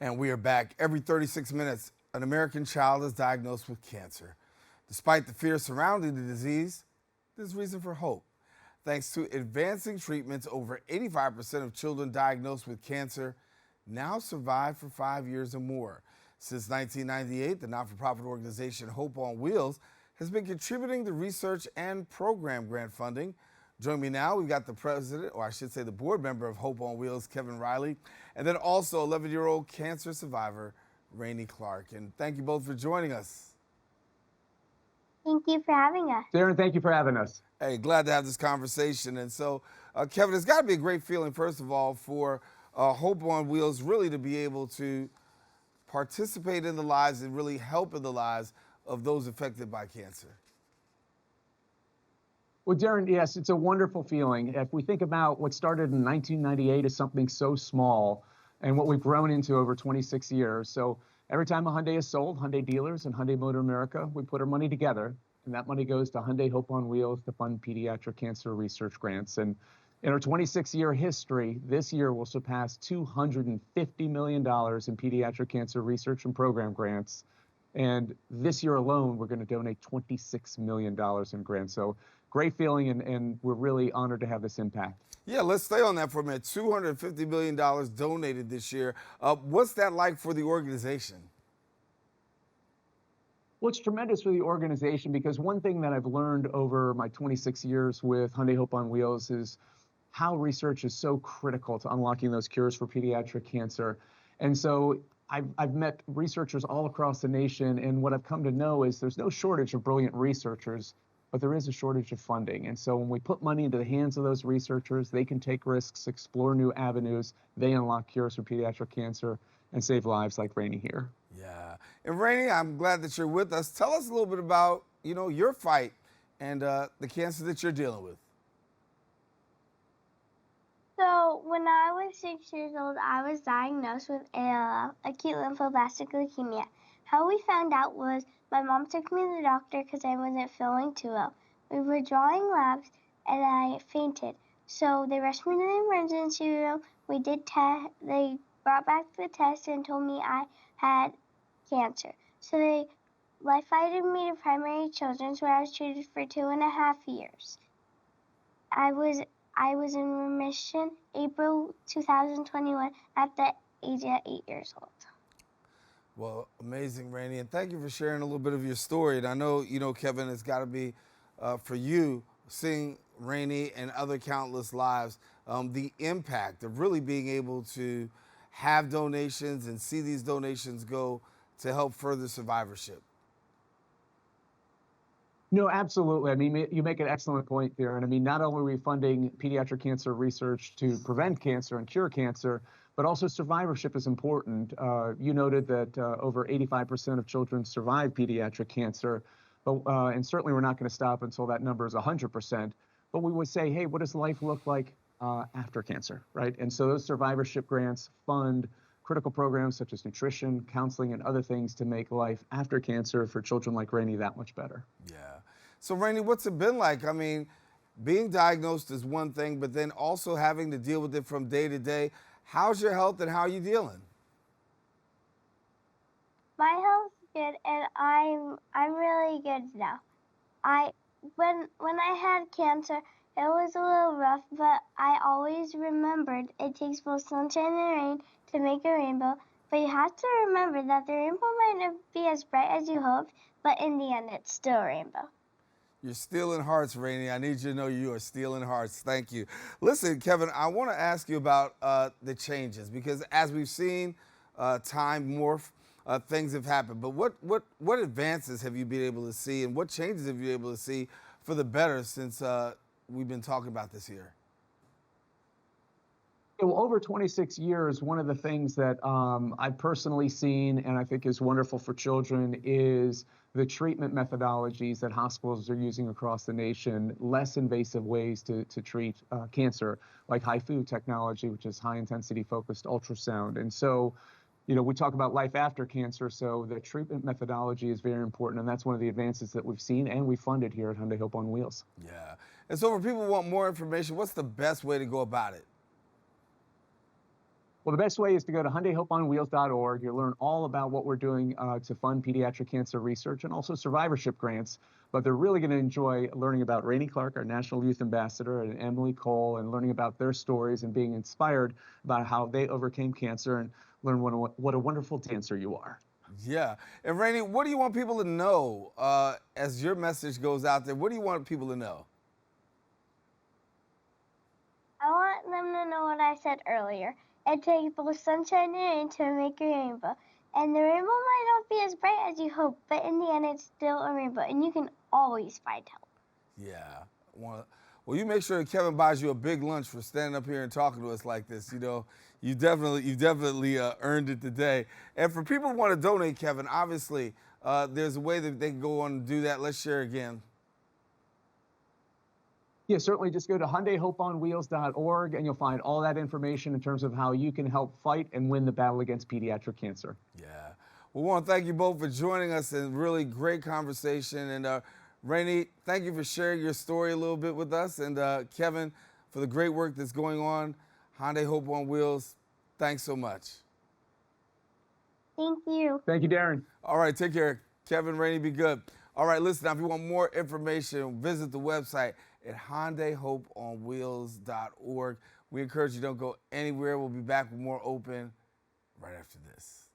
And we are back. Every 36 minutes, an American child is diagnosed with cancer. Despite the fear surrounding the disease, there's reason for hope. Thanks to advancing treatments, over 85% of children diagnosed with cancer now survive for 5 years or more. Since 1998, the not-for-profit organization Hope on Wheels has been contributing to research and program grant funding. Join me now, we've got the president, or I should say the board member of Hope on Wheels, Kevin Reilly, and then also 11-year-old cancer survivor, Raynie Clark. And thank you both for joining us. Thank you for having us. Daren, thank you for having us. Hey, glad to have this conversation. And so, Kevin, it's got to be a great feeling, first of all, for Hope on Wheels really to be able to participate in the lives and really help in the lives of those affected by cancer. Well, Daren, yes, it's a wonderful feeling. If we think about what started in 1998 as something so small and what we've grown into over 26 years. So every time a Hyundai is sold, Hyundai dealers and Hyundai Motor America, we put our money together, and that money goes to Hyundai Hope on Wheels to fund pediatric cancer research grants. And in our 26-year history, this year will surpass $250 million in pediatric cancer research and program grants. And this year alone, we're going to donate $26 million in grants. So great feeling, and we're really honored to have this impact. Yeah, let's stay on that for a minute. $250 million donated this year. What's that like for the organization? Well, it's tremendous for the organization because one thing that I've learned over my 26 years with Hyundai Hope on Wheels is how research is so critical to unlocking those cures for pediatric cancer. And so I've met researchers all across the nation, and what I've come to know is there's no shortage of brilliant researchers, but there is a shortage of funding. And so when we put money into the hands of those researchers, they can take risks, explore new avenues, they unlock cures for pediatric cancer and save lives like Raynie here. Yeah. And Raynie, I'm glad that you're with us. Tell us a little bit about, your fight and the cancer that you're dealing with. So when I was 6 years old, I was diagnosed with ALL, acute lymphoblastic leukemia. How we found out was my mom took me to the doctor because I wasn't feeling too well. We were drawing labs and I fainted. So they rushed me to the emergency room. We did they brought back the test and told me I had cancer. So they life-flighted me to primary children's where I was treated for 2.5 years. I was in remission April 2021 at the age of 8 years old. Well, amazing, Raynie, and thank you for sharing a little bit of your story. And I know, Kevin, it's got to be for you seeing Raynie and other countless lives, the impact of really being able to have donations and see these donations go to help further survivorship. No, absolutely. I mean, you make an excellent point there. And I mean, not only are we funding pediatric cancer research to prevent cancer and cure cancer, but also survivorship is important. You noted that over 85% of children survive pediatric cancer, but, and certainly we're not going to stop until that number is 100%. But we would say, hey, what does life look like after cancer, right? And so those survivorship grants fund critical programs such as nutrition, counseling, and other things to make life after cancer for children like Raynie that much better. Yeah. So Raynie, what's it been like? I mean, being diagnosed is one thing, but then also having to deal with it from day to day. How's your health and how are you dealing? My health's good and I'm really good now. When I had cancer, it was a little rough, but I always remembered it takes both sunshine and rain to make a rainbow. But you have to remember that the rainbow might not be as bright as you hoped, but in the end, it's still a rainbow. You're stealing hearts, Raynie. I need you to know you are stealing hearts. Thank you. Listen, Kevin, I want to ask you about the changes because as we've seen time morph, things have happened. But what advances have you been able to see and what changes have you been able to see for the better since we've been talking about this here? Well, over 26 years, one of the things that I've personally seen and I think is wonderful for children is the treatment methodologies that hospitals are using across the nation, less invasive ways to treat cancer, like HIFU technology, which is high-intensity focused ultrasound. And so, we talk about life after cancer, so the treatment methodology is very important, and that's one of the advances that we've seen and we funded here at Hyundai Hope on Wheels. Yeah. And so for people who want more information, what's the best way to go about it? Well, the best way is to go to HyundaiHopeOnWheels.org. You'll learn all about what we're doing to fund pediatric cancer research and also survivorship grants. But they're really going to enjoy learning about Raynie Clark, our National Youth Ambassador, and Emily Cole, and learning about their stories and being inspired about how they overcame cancer and learn what a wonderful dancer you are. Yeah. And Raynie, what do you want people to know as your message goes out there? What do you want people to know? I want them to know what I said earlier. It takes both sunshine and rain to make a rainbow. And the rainbow might not be as bright as you hope, but in the end, it's still a rainbow, and you can always find help. Yeah. Well, you make sure Kevin buys you a big lunch for standing up here and talking to us like this. You know, you definitely earned it today. And for people who want to donate, Kevin, obviously there's a way that they can go on and do that. Let's share again. Yeah, certainly just go to HyundaiHopeOnWheels.org and you'll find all that information in terms of how you can help fight and win the battle against pediatric cancer. Yeah. We want to thank you both for joining us and really great conversation. And Raynie, thank you for sharing your story a little bit with us. And Kevin, for the great work that's going on. Hyundai Hope on Wheels, thanks so much. Thank you. Thank you, Daren. All right, take care. Kevin, Raynie, be good. All right, listen, now, if you want more information, visit the website at HyundaiHopeOnWheels.org. We encourage you don't go anywhere. We'll be back with more Open right after this.